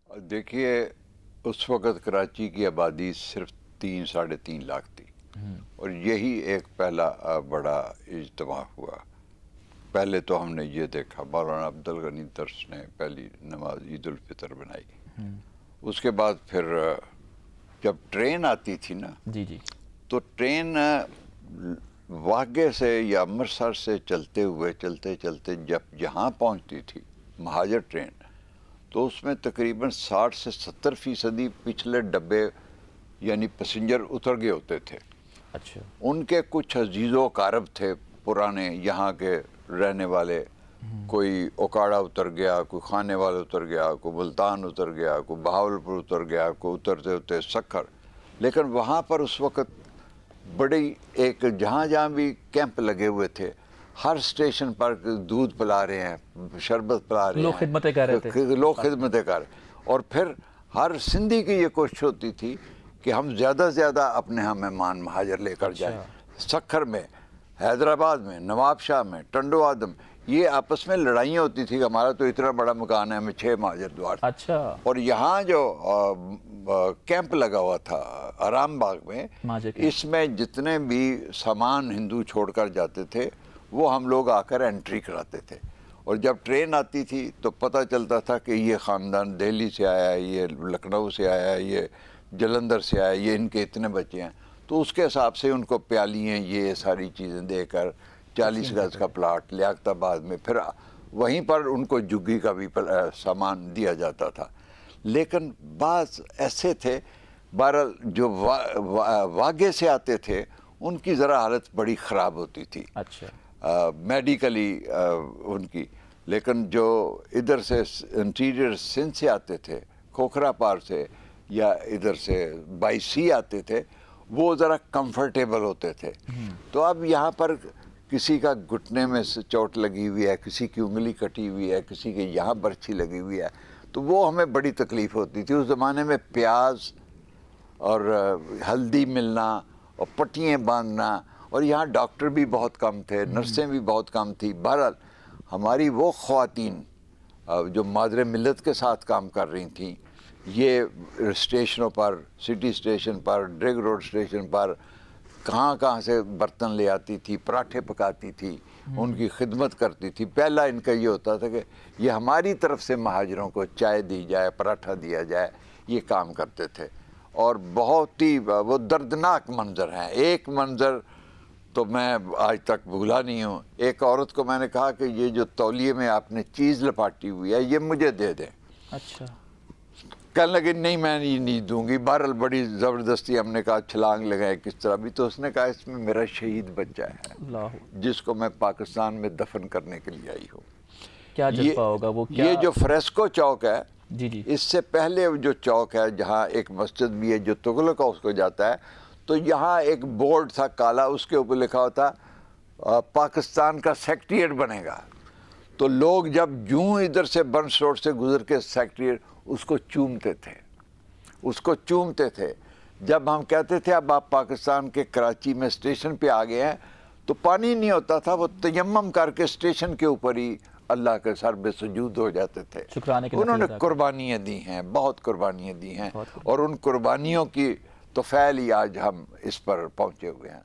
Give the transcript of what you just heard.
دیکھیے، اس وقت کراچی کی آبادی صرف 3-3.5 لاکھ تھی، اور یہی ایک پہلا بڑا اجتماع ہوا۔ پہلے تو ہم نے یہ دیکھا، مولانا عبدالغنی درس نے پہلی نماز عید الفطر بنائی۔ اس کے بعد پھر جب ٹرین آتی تھی نا، جی تو ٹرین واگے سے یا امرتسر سے چلتے ہوئے چلتے جب یہاں پہنچتی تھی مہاجر ٹرین، تو اس میں تقریباً 60 سے 70% پچھلے ڈبے یعنی پیسنجر اتر گئے ہوتے تھے۔ اچھا، ان کے کچھ عزیز و اقارب تھے پرانے یہاں کے رہنے والے، کوئی اوکاڑا اتر گیا، کوئی خانے والا اتر گیا، کوئی ملتان اتر گیا، کوئی بہاولپور اتر گیا، کوئی اترتے سکھر۔ لیکن وہاں پر اس وقت بڑی ایک جہاں بھی کیمپ لگے ہوئے تھے، ہر اسٹیشن پر دودھ پلا رہے ہیں، شربت پلا رہے ہیں، لوگ خدمتیں کر رہے تھے، لوگ خدمتیں کر رہے ہیں۔ اور پھر ہر سندھی کی یہ کوشش ہوتی تھی کہ ہم زیادہ سے زیادہ اپنے ہاں مہمان مہاجر لے کر جائیں۔ سکھر میں، حیدرآباد میں، نواب شاہ میں، ٹنڈو آدم، یہ آپس میں لڑائیاں ہوتی تھی کہ ہمارا تو اتنا بڑا مکان ہے، ہمیں 6 مہاجر دوار۔ اچھا، اور یہاں جو کیمپ لگا ہوا تھا آرام باغ میں، اس میں جتنے بھی سامان ہندو چھوڑ کر جاتے تھے وہ ہم لوگ آ کر انٹری کراتے تھے۔ اور جب ٹرین آتی تھی تو پتہ چلتا تھا کہ یہ خاندان دہلی سے آیا ہے، یہ لکھنؤ سے آیا ہے، یہ جلندھر سے آیا ہے، یہ ان کے اتنے بچے ہیں، تو اس کے حساب سے ان کو پیالیاں یہ ساری چیزیں دے کر 40 گز کا پلاٹ لیاقت آباد میں، پھر وہیں پر ان کو جگی کا بھی سامان دیا جاتا تھا۔ لیکن بعض ایسے تھے بہرحال جو واگے سے آتے تھے ان کی ذرا حالت بڑی خراب ہوتی تھی، اچھا، میڈیکلی ان کی۔ لیکن جو ادھر سے انٹیریئر سندھ سے آتے تھے، کھوکھرا پار سے یا ادھر سے بائی سی آتے تھے، وہ ذرا کمفرٹیبل ہوتے تھے۔ تو اب یہاں پر کسی کا گھٹنے میں سے چوٹ لگی ہوئی ہے، کسی کی انگلی کٹی ہوئی ہے، کسی کے یہاں برچھی لگی ہوئی ہے، تو وہ ہمیں بڑی تکلیف ہوتی تھی۔ اس زمانے میں پیاز اور ہلدی ملنا اور پٹیاں باندھنا، اور یہاں ڈاکٹر بھی بہت کم تھے، نرسیں بھی بہت کم تھی۔ بہرحال ہماری وہ خواتین جو مادر ملت کے ساتھ کام کر رہی تھیں، یہ اسٹیشنوں پر، سٹی اسٹیشن پر، ڈریگ روڈ اسٹیشن پر کہاں سے برتن لے آتی تھی، پراٹھے پکاتی تھی، ان کی خدمت کرتی تھی۔ پہلا ان کا یہ ہوتا تھا کہ یہ ہماری طرف سے مہاجروں کو چائے دی جائے، پراٹھا دیا جائے، یہ کام کرتے تھے۔ اور بہت ہی وہ دردناک منظر ہیں۔ ایک منظر تو میں آج تک بھولا نہیں ہوں۔ ایک عورت کو میں نے کہا کہ یہ جو تولیے میں آپ نے چیز لپاٹی ہوئی ہے یہ مجھے دے دیں۔ اچھا، کہنے لگے نہیں میں یہ نہیں دوں گی۔ بہرحال بڑی زبردستی ہم نے کہا چھلانگ لگائے کس طرح بھی، تو اس نے کہا اس میں میرا شہید بچہ ہے اللہ، جس کو میں پاکستان میں دفن کرنے کے لیے آئی ہوں۔ کیا جذبہ ہوگا وہ، کیا یہ جو فریسکو چوک ہے، جی اس سے پہلے جو چوک ہے جہاں ایک مسجد بھی ہے جو تغلق ہاؤس کو جاتا ہے، تو یہاں ایک بورڈ تھا کالا، اس کے اوپر لکھا ہوتا پاکستان کا سیکریٹریٹ بنے گا۔ تو لوگ جب یوں ادھر سے برنس روڈ سے گزر کے سیکریٹریٹ اس کو چومتے تھے۔ جب ہم کہتے تھے اب آپ پاکستان کے کراچی میں اسٹیشن پہ آ گئے ہیں، تو پانی نہیں ہوتا تھا، وہ تیمم کر کے اسٹیشن کے اوپر ہی اللہ کے سر بے سجود ہو جاتے تھے۔ شکرانے کے انہوں نے قربانیاں دی ہیں، بہت قربانیاں دی ہیں، اور ان قربانیوں کی تو فعل ہی آج ہم اس پر پہنچے ہوئے ہیں۔